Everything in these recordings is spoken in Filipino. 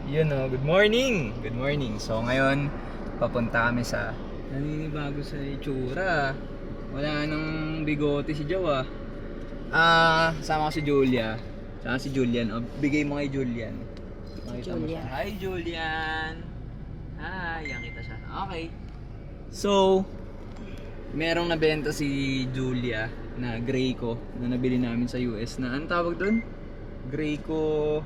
Yun o, good morning! Good morning. So ngayon, papunta kami sa naninibago sa itsura. Wala nang bigote si Jowa. Sama ko si Julia. Sama si Julian. O, bigay mo kay Julian. Makita mo siya. Hi Julian! Hi! Yan kita siya. Okay. So, merong nabenta si Julia na Graco na nabili namin sa US na anong tawag doon? Graco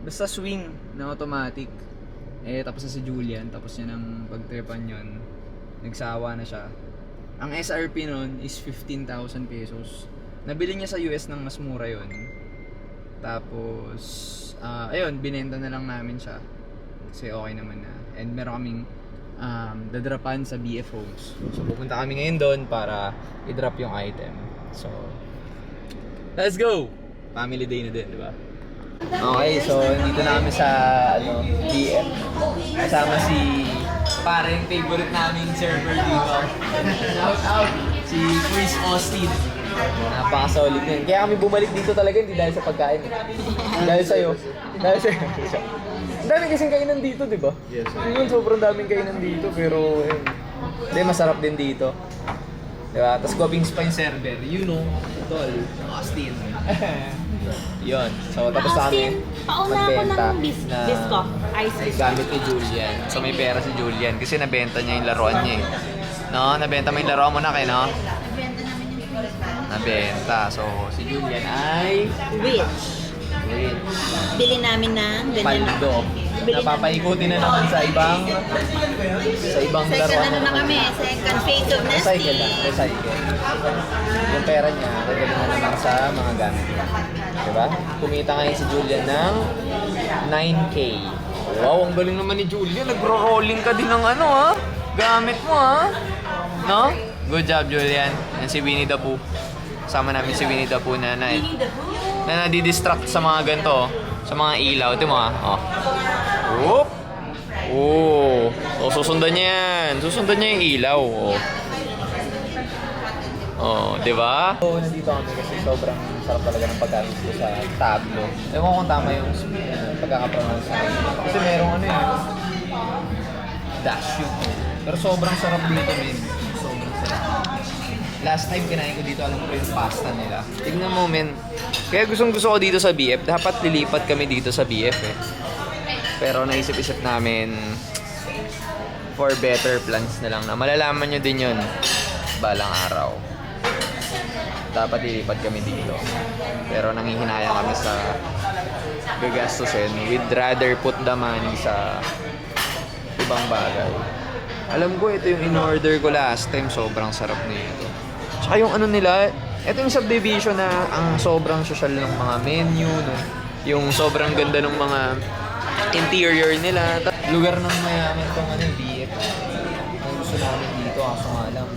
basta swing na automatic. Tapos na si Julian, tapos niya ng pagtripan yun, nagsawa na siya. Ang SRP nun is 15,000 pesos. Nabili niya sa US ng mas mura yun. Tapos ayun, binenta na lang namin siya kasi okay naman na. And meron kaming dadrapan sa BF Homes. So pupunta kami ngayon doon para i-drop yung item. So let's go! Family day na din, di ba? Okay, so nandito na kami sa BF. Kasama si parang favorite naming server dito. Shout out! Si Chris Austin. Napaka-solid yun. Kaya kami bumalik dito talaga, hindi dahil sa pagkain. Dahil sa'yo. Dahil sa'yo. Ang dami kasing kainan dito, di ba? Yes, sir. Yun, sobrang daming kainan dito, pero hindi, masarap din dito. Diba? Tapos guwapings pa yung server. You know, tol, Austin. Yun. So, tapos na kami Pauna ako ng disco. Ice disco. gamit ni Julian. So, may pera si Julian kasi nabenta niya yung laruan niya eh. No? Nabenta mo yung laruan mo na kayo, no? Nabenta. So, si Julian ay Rich. Bili namin ng ganyan na. paldo. Bili Napapaikutin na naman sa ibang Second laruan. ano na kami, second phase of Recycle lang. nesting. Recycle. Yung pera niya, dadali na naman sa mga gamit niya. Diba? Kumita ngayon si Julian ng 9K. Wow, ang galing naman ni Julian. Nagro-rolling ka din ng ano ha? Gamit mo ha? No? Good job, Julian. Yan si Winnie the Pooh. Kasama namin si Winnie the Pooh na nadidistract sa mga ganito. Sa mga ilaw. Ito mo ha? Oh. Whoop! Oh. So, susundan niya yan. Susundan niya yung ilaw. Oh. Oh, di ba? So, nandito kami kasi sobrang sarap talaga ng pagkain dito sa Tablo. Ewan ko kung tama yung pagkakapronounce sa akin. Kasi merong ano yun, dashu. Pero sobrang sarap dito, men. Sobrang sarap. Last time kinain ko dito, alam ko yung pasta nila. Tignan mo, men. Kaya gusto ko dito sa BF. Dapat lilipat kami dito sa BF eh. Pero naisip-isip namin for better plans na lang na malalaman nyo din yun balang araw. Dapat lilipat kami dito. Pero nanghihinayang kami sa gagastusin. We'd rather put the money sa ibang bagay. Alam ko, ito yung in-order ko last time. Sobrang sarap nito. Tsaka yung ano nila, ito yung subdivision na ang sobrang social ng mga menu. No? Yung sobrang ganda ng mga interior nila. Lugar ng mayaman itong BF. Ang gusto namin dito, kaso nga lang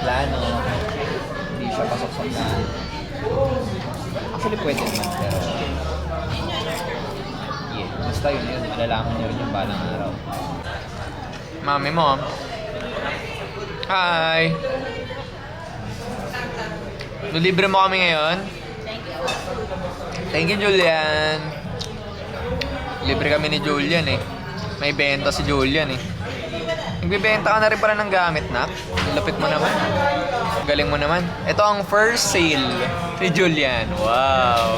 plano, hindi siya pasok sa plano. Actually pwede naman, pero basta yun, malalaman nyo rin yung balang araw. Mami mo. Hi! Libre mo kami ngayon? Thank you, Julian. Libre kami ni Julian eh. May benta si Julian eh. Nagbibenta ka na rin pala ng gamit, nak? Lapit mo naman. Galing mo naman. Ito ang first sale ni Julian. Wow!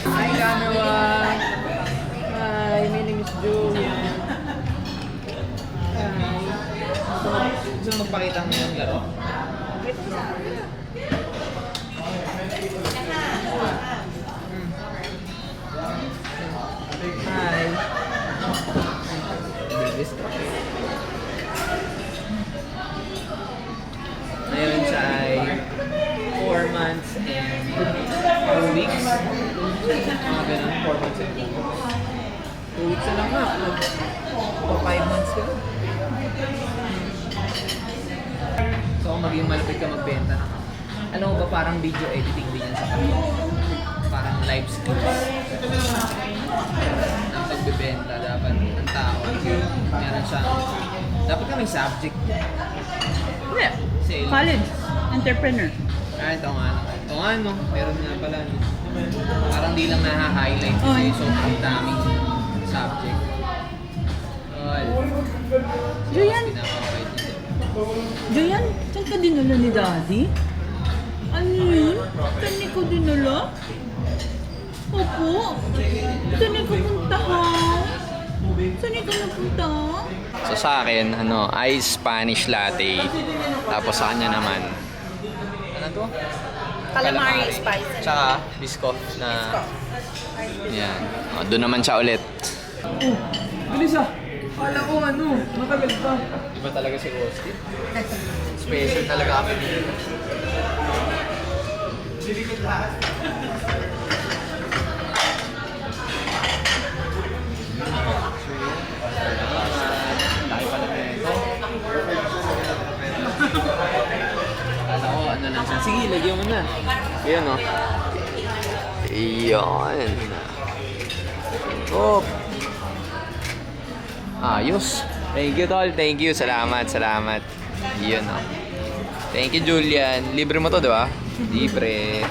Hi, camera! Hi, my name is Julian. Hi. Gusto mo magpakita mo yung laro? Hi! Bilis ka. Ngayon siya ay 4 months and 2 weeks. Mga ganun, 4 months and 2 weeks. 2 weeks na lang na. 5 months ka na. So kung maging malapit ka magbenta na. Alam mo ba parang video editing din yan sa kanila? Parang live skills. Ang pagbibenta dapat ang tao. Meron siyang dapat ka may subject. Yeah. Sales. College. Entrepreneur. Ito nga no. Meron nga pala no. Parang di lang na-highlight kasi sobrang daming subject. Julian! Pinapakawait nito. Julian, saan ka dinala ni Daddy? Ano yun? Saan ko dinala? Opo. Saan ka punta ha? Saan ka napunta? So sa akin, ice Spanish latte. Tapos sa kanya naman, ano to? Calamari spicy. Tsaka biscoff na... Yan. Doon naman siya ulit. Bilis ah! Kala ko matagal pa. Iba talaga si Austin. Special talaga kami dito. Laki pala nito. Kala ko ano lang siya. Sige, lagyan mo na. Ayan o. Ayan. Oh. Ayos. Thank you, tol. Thank you. Salamat, salamat. Yun, oh. Thank you, Julian. Libre mo to, di ba? Libre.